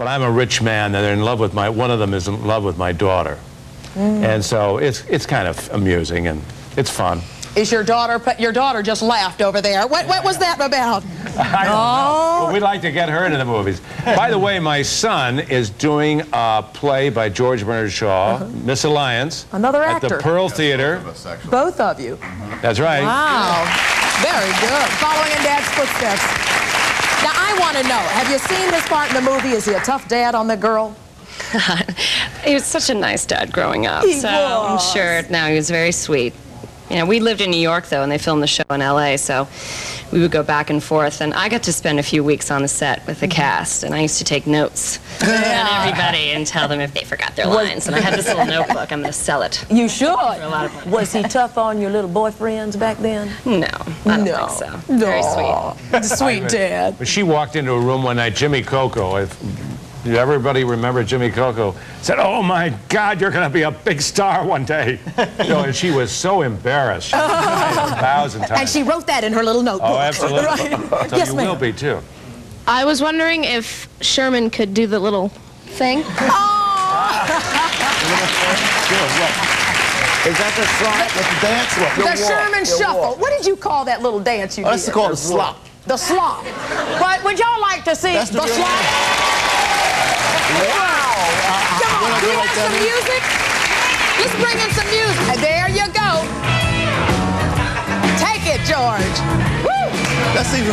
but I'm a rich man, and they're in love with one of them is in love with my daughter. And so it's kind of amusing, and it's fun. Is your daughter just laughed over there? What was that about? I don't know. Well, we'd like to get her into the movies. By the way, my son is doing a play by George Bernard Shaw, Miss Alliance. Another actor. At the Pearl Theater. Both of you. That's right. Wow. Very good. Following in Dad's footsteps. Now, I want to know, have you seen this part in the movie? Is he a tough dad on the girl? He was such a nice dad growing up. He so was. I'm sure now he was very sweet. You know, we lived in New York, though, and they filmed the show in L.A., so we would go back and forth, and I got to spend a few weeks on the set with the cast, and I used to take notes on everybody and tell them if they forgot their lines, and I had this little notebook. I'm going to sell it. You should. For a lot of money. Was he tough on your little boyfriends back then? No, I don't think so. Very sweet. Sweet dad. But she walked into a room one night, Jimmy Coco, everybody remember Jimmy Coco, said, "Oh my God, you're going to be a big star one day." You know, and she was so embarrassed. She cried 1,000 times. And she wrote that in her little notebook. Oh, absolutely. Right? So Yes, you ma'am. will be, too. I was wondering if Sherman could do the little thing. Is that the slide? That's the dance? What? The Sherman Shuffle. What did you call that little dance you did? That's called a slop. The slop. But would y'all like to see the slop? Wow. Come on, you want some music? Let's bring in some music. And there you go. Take it, George. Woo! Let's see.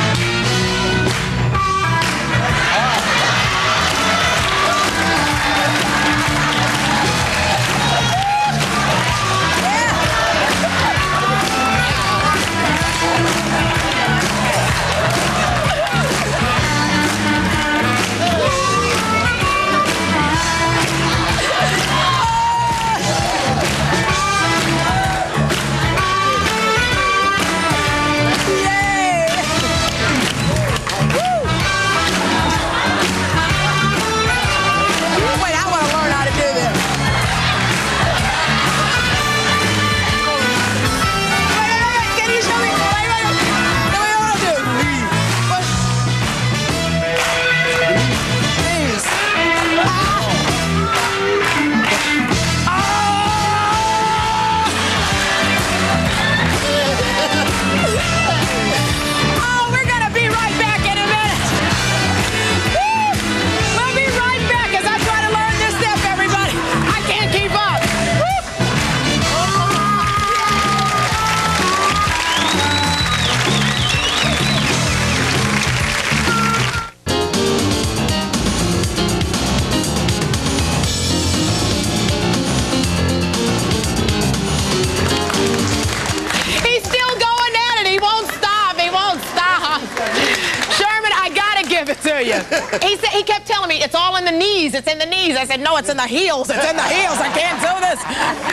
He kept telling me, it's all in the knees, it's in the knees. I said, no, it's in the heels, it's in the heels. I can't do this.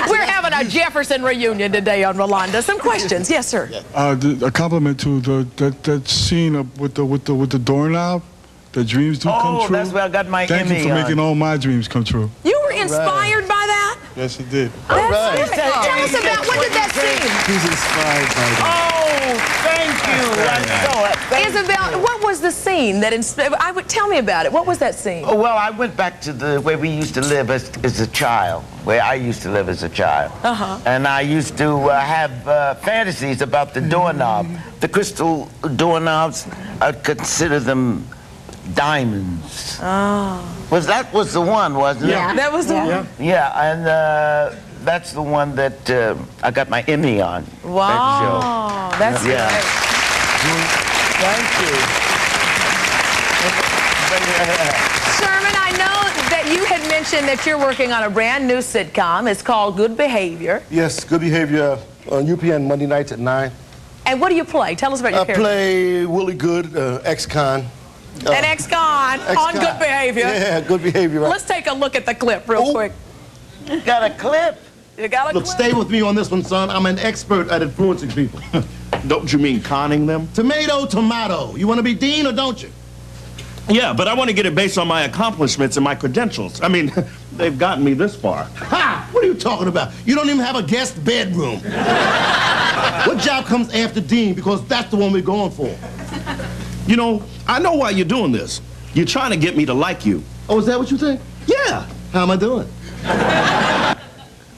We're having a Jefferson reunion today on Rolanda. Some questions. Yes, sir. A compliment to that scene with the doorknob. The dreams do come true. Oh, that's where I got my Thank you for making all my dreams come true. You were inspired by that? Yes, he did. That's right. Tell us about, what did that scene? He's inspired by that. Oh, thank you. Isabel, what was the scene that inspired? Tell me about it. What was that scene? Oh, well, I went back to the where we used to live as a child, where I used to live as a child. And I used to have fantasies about the doorknob. The crystal doorknobs, I'd consider them diamonds. That was the one, wasn't it? Yeah, that was the one. Yeah, and that's the one that I got my Emmy on. Wow, that's great. Thank you. Sherman, I know that you had mentioned that you're working on a brand new sitcom. It's called Good Behavior. Yes, Good Behavior on UPN Monday nights at 9. And what do you play? Tell us about your character. I play Willie Good, ex-con. An ex-con on Good Behavior. Yeah, Good Behavior. Right. Let's take a look at the clip real quick. You got a clip? You got a Look, clip? stay with me on this one, son. I'm an expert at influencing people. Don't you mean conning them? Tomato, tomato. You want to be Dean or don't you? Yeah, but I want to get it based on my accomplishments and my credentials. I mean, they've gotten me this far. Ha! What are you talking about? You don't even have a guest bedroom. What job comes after Dean? Because that's the one we're going for. You know, I know why you're doing this. You're trying to get me to like you. Oh, is that what you think? Yeah. How am I doing?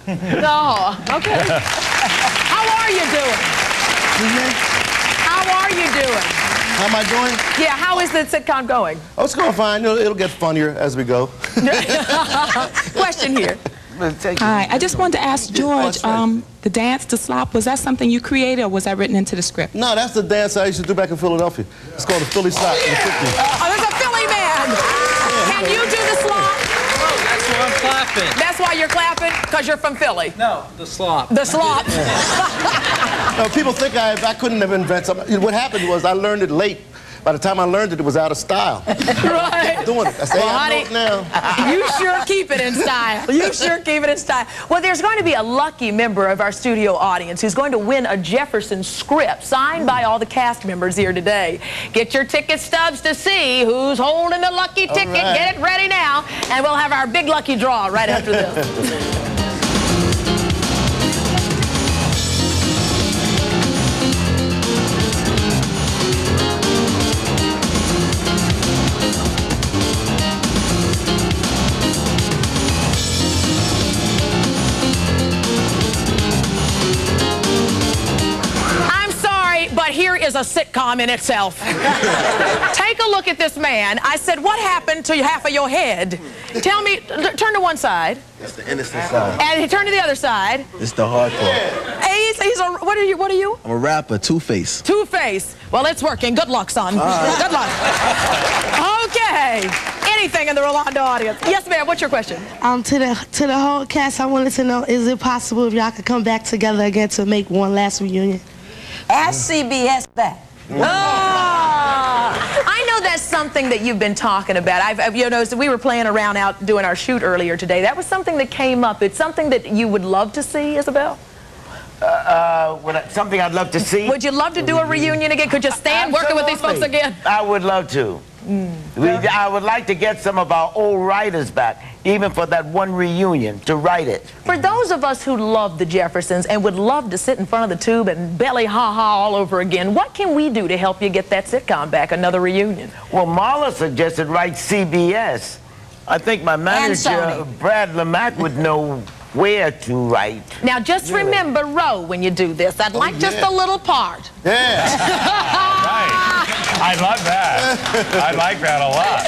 No. Okay. How are you doing? How are you doing? How am I doing? Yeah, how is the sitcom going? Oh, it's going fine. It'll get funnier as we go. Question here. Hi, I just wanted to ask George, the dance to slop, was that something you created or was that written into the script? No, that's the dance I used to do back in Philadelphia. It's called the Philly Slop in the 50s. Oh, there's a Philly man. Can you do the slop? That's why I'm clapping. That's why you're clapping? Because you're from Philly? No, the slop. The slop. No, people think I couldn't have invented something. What happened was I learned it late. By the time I learned it, it was out of style. Right. Doing it. I say, well, I know it now. You sure keep it in style. You sure keep it in style. Well, there's going to be a lucky member of our studio audience who's going to win a Jefferson script signed by all the cast members here today. Get your ticket stubs to see who's holding the lucky ticket. Right. Get it ready now, and we'll have our big lucky draw right after this. Here is a sitcom in itself. Take a look at this man. I said, what happened to half of your head? Tell me, turn to one side. That's the innocent side. And he turned to the other side. It's the hardcore. He's a, what are you? I'm a rapper, Two-Face. Two-Face. Well, it's working. Good luck, son. Good luck. Okay. Anything in the Rolanda audience. Yes, ma'am. What's your question? To the whole cast, I wanted to know, is it possible if y'all could come back together again to make one last reunion? Ask CBS that. I know that's something that you've been talking about. You know, we were playing around out doing our shoot earlier today. That was something that came up. It's something that you would love to see, Isabel? Something I'd love to see. Would you love to do a reunion again? Could you stand working with these folks again? I would love to. I would like to get some of our old writers back, even for that one reunion, to write it. For those of us who love the Jeffersons and would love to sit in front of the tube and belly ha-ha all over again, what can we do to help you get that sitcom back, another reunion? Well, Marla suggested write CBS. I think my manager, Brad Lamack, would know where to write. Now, just remember Roe when you do this. I'd like just a little part. Yeah. Right. I love that. I like that a lot.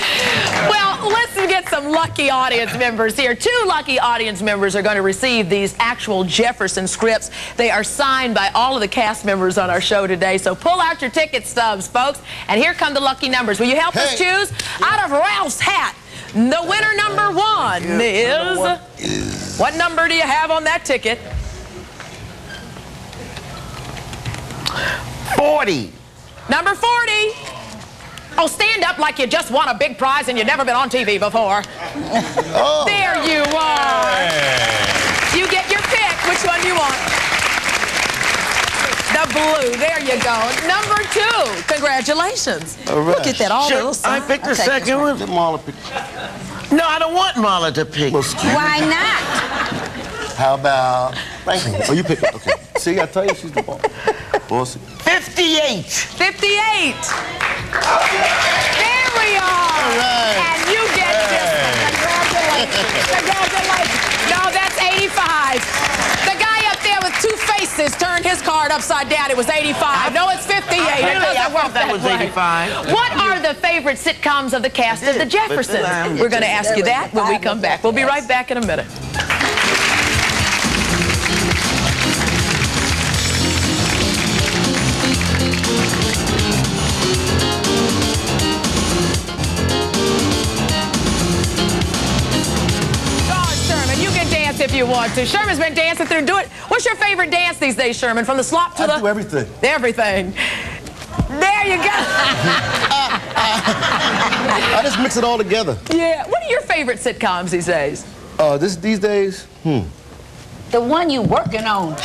Well, let's get some lucky audience members here. 2 lucky audience members are going to receive these actual Jefferson scripts. They are signed by all of the cast members on our show today. So pull out your ticket stubs, folks. And here come the lucky numbers. Will you help us choose? Out of Ralph's hat, the winner number 1 is... What number do you have on that ticket? 40. Number 40. Oh, stand up like you just won a big prize and you've never been on TV before. Oh. There you are. Hey. You get your pick. Which one do you want? The blue. There you go. Number 2. Congratulations. All right. Look at that. All little I picked the second one. Let Marla pick. No, I don't want Marla to pick. Why not? How about... Thank you. Oh, you pick it. Okay. See, I tell you, she's the boss. Bossy. 58. 58. There we are. All right. And you get this one. Congratulations. Congratulations. No, that's 85. The guy up there with 2 faces turned his card upside down. It was 85. No, it's 58. It doesn't work that was way. 85. What are the favorite sitcoms of the cast of the Jeffersons? We're going to ask you that when we come back. We'll be right back in a minute. If you want to. Sherman's been dancing through. Do it. What's your favorite dance these days, Sherman? From the slop to I do everything. Everything. There you go. I just mix it all together. Yeah. What are your favorite sitcoms these days? These days? The one you working on,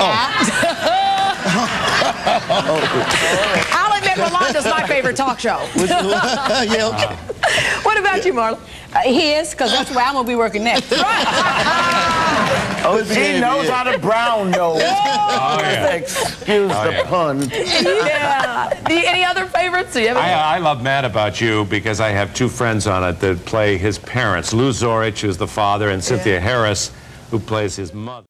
I'll admit Rolanda's my favorite talk show. Yeah, okay. What about you, Marla? His, because that's where I'm going to be working next. Oh, she knows how to brown nose. Excuse the pun. Yeah. Any other favorites? Do you have any? I love Mad About You because I have two friends on it that play his parents. Lou Zorich, who's the father, and Cynthia Harris, who plays his mother.